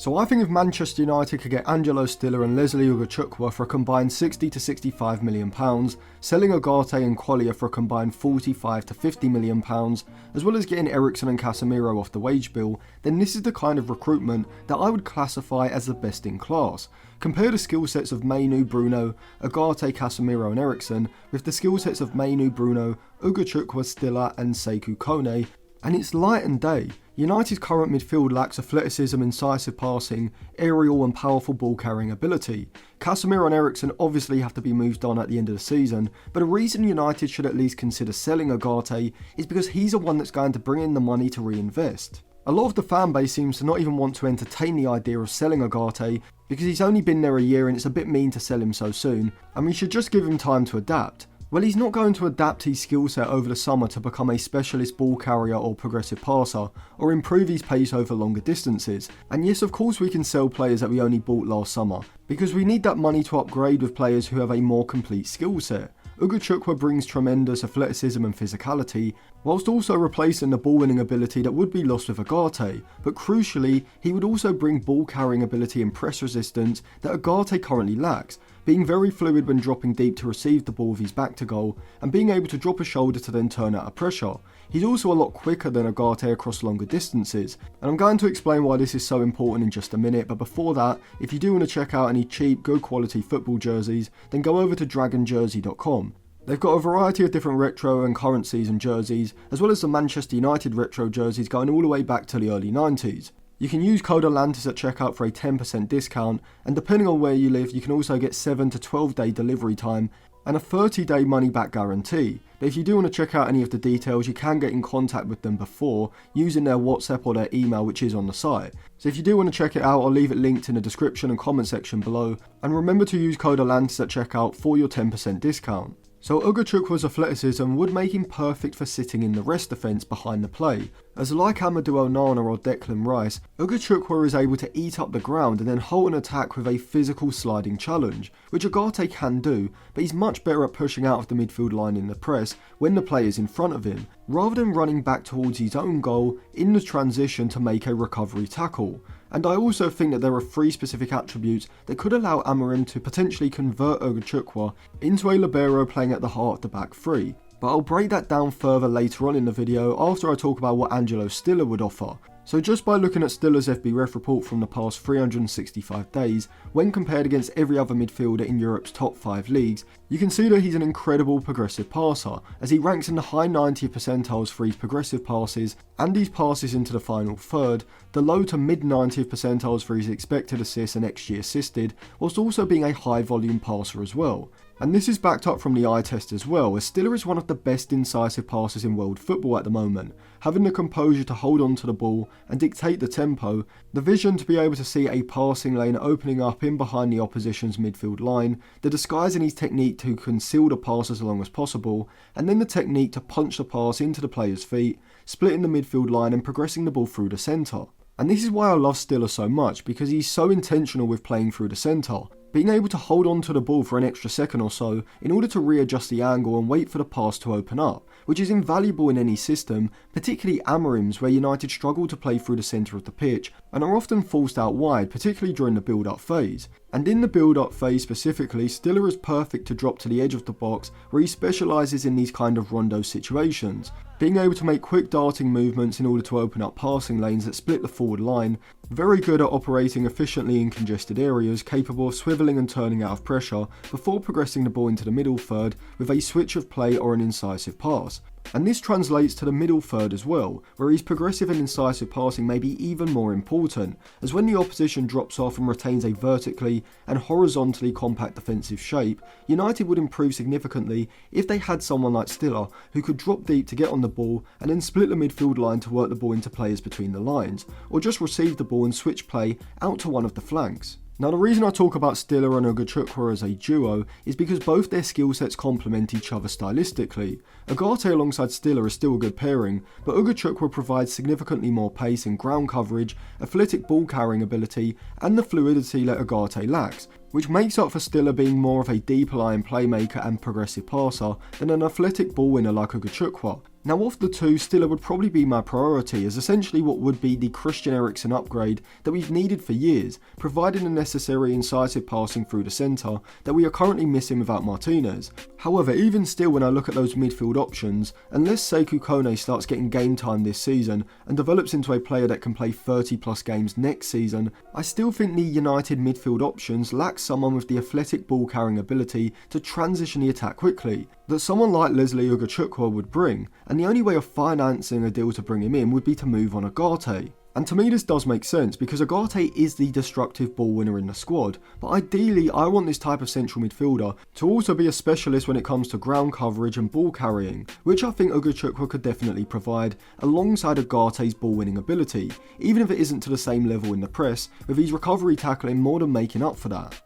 So I think if Manchester United could get Angelo Stiller and Leslie Ugochukwu for a combined 60 to 65 million pounds, selling Ugarte and Qualia for a combined 45 to 50 million pounds, as well as getting Eriksen and Casemiro off the wage bill, then this is the kind of recruitment that I would classify as the best in class. Compare the skill sets of Mainu, Bruno, Ugarte, Casemiro and Eriksen with the skill sets of Mainu, Bruno, Ugochukwu, Stiller and Sekou Kone, and it's light and day. United's current midfield lacks athleticism, incisive passing, aerial and powerful ball carrying ability. Casemiro and Eriksen obviously have to be moved on at the end of the season, but a reason United should at least consider selling Ugarte is because he's the one that's going to bring in the money to reinvest. A lot of the fan base seems to not even want to entertain the idea of selling Ugarte because he's only been there a year and it's a bit mean to sell him so soon, and we should just give him time to adapt. Well, he's not going to adapt his skill set over the summer to become a specialist ball carrier or progressive passer, or improve his pace over longer distances. And yes, of course we can sell players that we only bought last summer, because we need that money to upgrade with players who have a more complete skill set. Ugochukwu brings tremendous athleticism and physicality, whilst also replacing the ball winning ability that would be lost with Ugarte, but crucially, he would also bring ball carrying ability and press resistance that Ugarte currently lacks, being very fluid when dropping deep to receive the ball with his back to goal, and being able to drop a shoulder to then turn out of pressure. He's also a lot quicker than Ugarte across longer distances, and I'm going to explain why this is so important in just a minute, but before that, if you do want to check out any cheap, good quality football jerseys, then go over to dragonjersey.com. They've got a variety of different retro and current season jerseys, as well as the Manchester United retro jerseys going all the way back to the early 90s. You can use code Atlantis at checkout for a 10% discount, and depending on where you live, you can also get 7 to 12 day delivery time and a 30-day money-back guarantee. But if you do want to check out any of the details, you can get in contact with them before using their WhatsApp or their email, which is on the site. So if you do want to check it out, I'll leave it linked in the description and comment section below, and remember to use code Atlantis at checkout for your 10% discount. So Ugochukwu's athleticism would make him perfect for sitting in the rest defence behind the play, as like Amadou Onana or Declan Rice, Ugochukwu is able to eat up the ground and then halt an attack with a physical sliding challenge, which Ugarte can do, but he's much better at pushing out of the midfield line in the press when the player is in front of him, rather than running back towards his own goal in the transition to make a recovery tackle. And I also think that there are 3 specific attributes that could allow Amorim to potentially convert Ugochukwu into a libero playing at the heart of the back 3. But I'll break that down further later on in the video after I talk about what Angelo Stiller would offer. So just by looking at Stiller's FBref report from the past 365 days, when compared against every other midfielder in Europe's top 5 leagues, you can see that he's an incredible progressive passer, as he ranks in the high 90th percentiles for his progressive passes and his passes into the final third, the low to mid 90th percentiles for his expected assists and XG assisted, whilst also being a high volume passer as well. And this is backed up from the eye test as well, as Stiller is one of the best incisive passers in world football at the moment, having the composure to hold on to the ball and dictate the tempo, the vision to be able to see a passing lane opening up in behind the opposition's midfield line, the disguise in his technique to conceal the pass as long as possible, and then the technique to punch the pass into the player's feet, splitting the midfield line and progressing the ball through the centre. And this is why I love Stiller so much, because he's so intentional with playing through the centre, being able to hold on to the ball for an extra second or so in order to readjust the angle and wait for the pass to open up, which is invaluable in any system, particularly Amorim's, where United struggle to play through the centre of the pitch and are often forced out wide, particularly during the build-up phase. And in the build-up phase specifically, Stiller is perfect to drop to the edge of the box, where he specialises in these kind of rondo situations, being able to make quick darting movements in order to open up passing lanes that split the forward line, very good at operating efficiently in congested areas, capable of swivelling and turning out of pressure before progressing the ball into the middle third with a switch of play or an incisive pass. And this translates to the middle third as well, where his progressive and incisive passing may be even more important, as when the opposition drops off and retains a vertically and horizontally compact defensive shape, United would improve significantly if they had someone like Stiller who could drop deep to get on the ball and then split the midfield line to work the ball into players between the lines, or just receive the ball and switch play out to one of the flanks. Now the reason I talk about Stiller and Ugochukwu as a duo is because both their skill sets complement each other stylistically. Ugarte alongside Stiller is still a good pairing, but Ugochukwu provides significantly more pace and ground coverage, athletic ball carrying ability and the fluidity that Ugarte lacks, which makes up for Stiller being more of a deep-lying playmaker and progressive passer than an athletic ball winner like Ugochukwu. Now of the two, Stiller would probably be my priority as essentially what would be the Christian Eriksen upgrade that we've needed for years, providing the necessary incisive passing through the centre that we are currently missing without Martinez. However, even still when I look at those midfield options, unless Sekou Kone starts getting game time this season and develops into a player that can play 30 plus games next season, I still think the United midfield options lack someone with the athletic ball carrying ability to transition the attack quickly, that someone like Leslie Ugochukwu would bring, and the only way of financing a deal to bring him in would be to move on Ugarte. And to me this does make sense because Ugarte is the destructive ball winner in the squad, but ideally I want this type of central midfielder to also be a specialist when it comes to ground coverage and ball carrying, which I think Ugochukwu could definitely provide alongside Ugarte's ball winning ability, even if it isn't to the same level in the press, with his recovery tackling more than making up for that.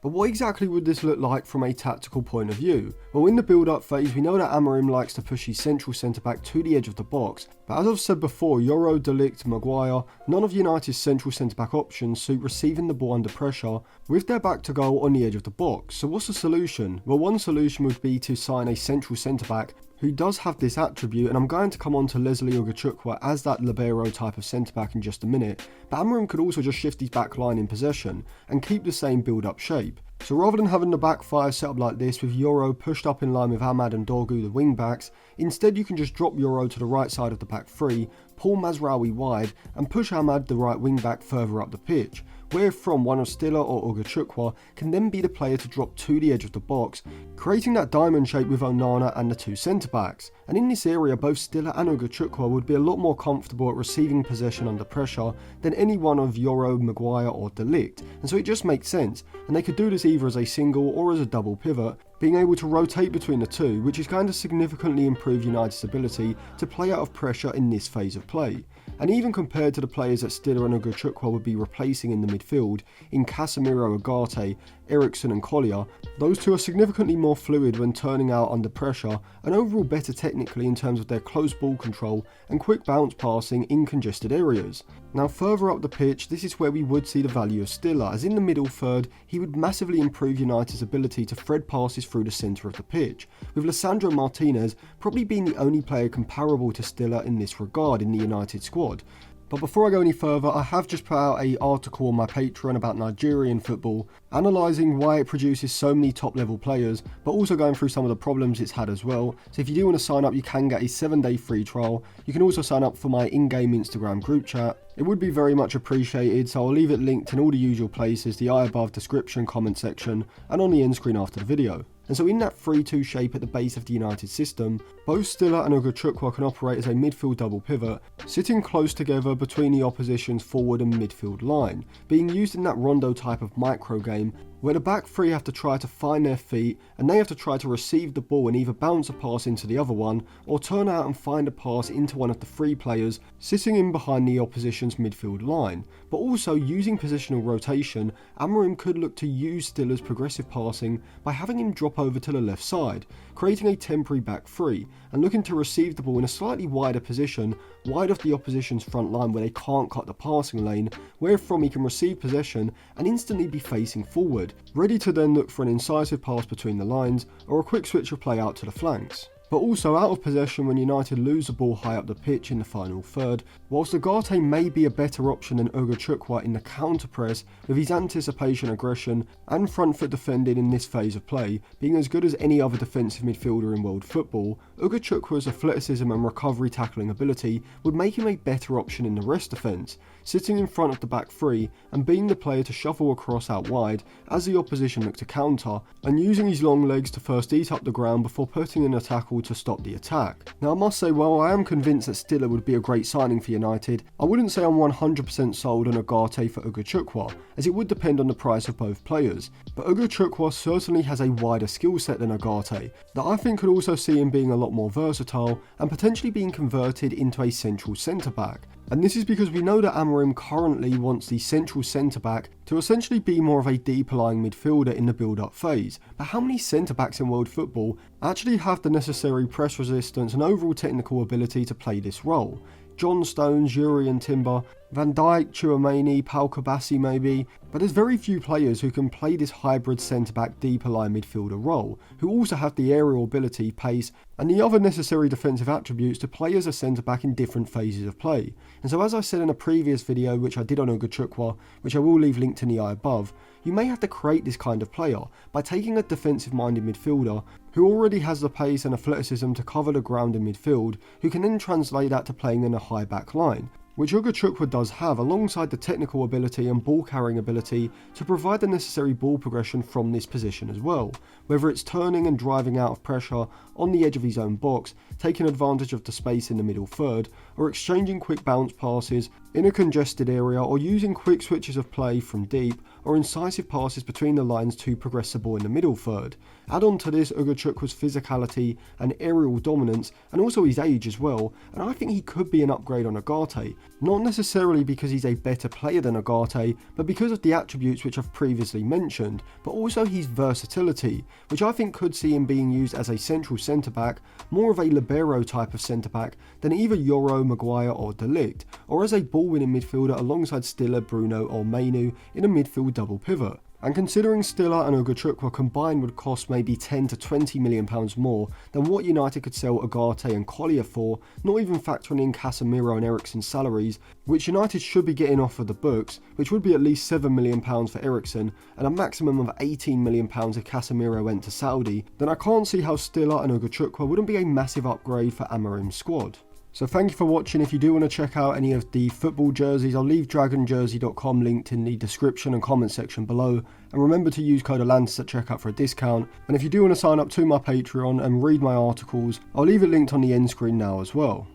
But what exactly would this look like from a tactical point of view? Well, in the build-up phase, we know that Amorim likes to push his central centre-back to the edge of the box, but as I've said before, Euro, De Ligt, Maguire, none of United's central centre-back options suit receiving the ball under pressure with their back to goal on the edge of the box. So what's the solution? Well, one solution would be to sign a central centre-back who does have this attribute, and I'm going to come on to Leslie Ugochukwu as that libero type of centre-back in just a minute, but Amorim could also just shift his back line in possession and keep the same build-up shape. So rather than having the back five set up like this with Euro pushed up in line with Ahmad and Dorgu the wing backs, instead you can just drop Euro to the right side of the back three, pull Mazraoui wide and push Ahmad the right wing back further up the pitch, wherefrom one of Stiller or Ugochukwu can then be the player to drop to the edge of the box, creating that diamond shape with Onana and the two centre backs. And in this area both Stiller and Ugochukwu would be a lot more comfortable at receiving possession under pressure than any one of Euro, Maguire or De Ligt, and so it just makes sense, and they could do this either as a single or as a double pivot, being able to rotate between the two, which is going to significantly improve United's ability to play out of pressure in this phase of play. And even compared to the players that Stiller and Ugochukwu would be replacing in the midfield, in Casemiro, Ugarte, Eriksen and Collier, those two are significantly more fluid when turning out under pressure and overall better technically in terms of their close ball control and quick bounce passing in congested areas. Now further up the pitch, this is where we would see the value of Stiller, as in the middle third he would massively improve United's ability to thread passes through the centre of the pitch, with Lisandro Martinez probably being the only player comparable to Stiller in this regard in the United squad. But before I go any further, I have just put out an article on my Patreon about Nigerian football, analysing why it produces so many top level players, but also going through some of the problems it's had as well. So if you do want to sign up, you can get a 7-day free trial. You can also sign up for my in-game Instagram group chat. It would be very much appreciated, so I'll leave it linked in all the usual places, the eye above, description, comment section, and on the end screen after the video. And so in that 3-2 shape at the base of the United system, both Stiller and Ugochukwu can operate as a midfield double pivot, sitting close together between the opposition's forward and midfield line, being used in that rondo type of micro game where the back three have to try to find their feet and they have to try to receive the ball and either bounce a pass into the other one or turn out and find a pass into one of the three players sitting in behind the opposition's midfield line. But also using positional rotation, Amorim could look to use Stiller's progressive passing by having him drop over to the left side, creating a temporary back three and looking to receive the ball in a slightly wider position, wide of the opposition's front line where they can't cut the passing lane, wherefrom he can receive possession and instantly be facing forward, ready to then look for an incisive pass between the lines or a quick switch of play out to the flanks. But also out of possession when United lose the ball high up the pitch in the final third, whilst Ugarte may be a better option than Ugochukwu in the counter press with his anticipation, aggression and front foot defending in this phase of play being as good as any other defensive midfielder in world football, Ugochukwu's athleticism and recovery tackling ability would make him a better option in the rest defence, sitting in front of the back three and being the player to shuffle across out wide as the opposition look to counter, and using his long legs to first eat up the ground before putting in a tackle to stop the attack. Now I must say, while I am convinced that Stiller would be a great signing for United, I wouldn't say I'm 100% sold on Ugarte for Ugochukwu, as it would depend on the price of both players. But Ugochukwu certainly has a wider skill set than Ugarte, that I think could also see him being a lot more versatile and potentially being converted into a central centre back. And this is because we know that Amorim currently wants the central centre-back to essentially be more of a deeper lying midfielder in the build-up phase. But how many centre-backs in world football actually have the necessary press resistance and overall technical ability to play this role? John Stones, Yuri and Timber, Van Dijk, Tchouaméni, Pau Kabassi maybe, but there's very few players who can play this hybrid centre-back deeper line midfielder role, who also have the aerial ability, pace, and the other necessary defensive attributes to play as a centre-back in different phases of play. And so as I said in a previous video which I did on Ugochukwu, which I will leave linked in the eye above, you may have to create this kind of player by taking a defensive-minded midfielder who already has the pace and athleticism to cover the ground in midfield, who can then translate that to playing in a high back line, which Ugochukwu does have, alongside the technical ability and ball carrying ability to provide the necessary ball progression from this position as well, whether it's turning and driving out of pressure on the edge of his own box, taking advantage of the space in the middle third, or exchanging quick bounce passes in a congested area, or using quick switches of play from deep, or incisive passes between the lines to progress the ball in the middle third. Add on to this Ugochukwu's physicality and aerial dominance, and also his age as well, and I think he could be an upgrade on Ugarte, not necessarily because he's a better player than Ugarte, but because of the attributes which I've previously mentioned, but also his versatility, which I think could see him being used as a central centre-back, more of a libero type of centre-back than either Yoro, Maguire or De Ligt, or as a ball-winning midfielder alongside Stiller, Bruno or Mainu in a midfield double pivot. And considering Stiller and Ugochukwu combined would cost maybe £10 to £20 million more than what United could sell Ugarte and Collier for, not even factoring in Casemiro and Eriksen's salaries, which United should be getting off of the books, which would be at least £7 million for Eriksen and a maximum of £18 million if Casemiro went to Saudi, then I can't see how Stiller and Ugochukwu wouldn't be a massive upgrade for Amorim's squad. So thank you for watching. If you do want to check out any of the football jerseys, I'll leave dragonjersey.com linked in the description and comment section below. And remember to use code Atlantis at checkout for a discount. And if you do want to sign up to my Patreon and read my articles, I'll leave it linked on the end screen now as well.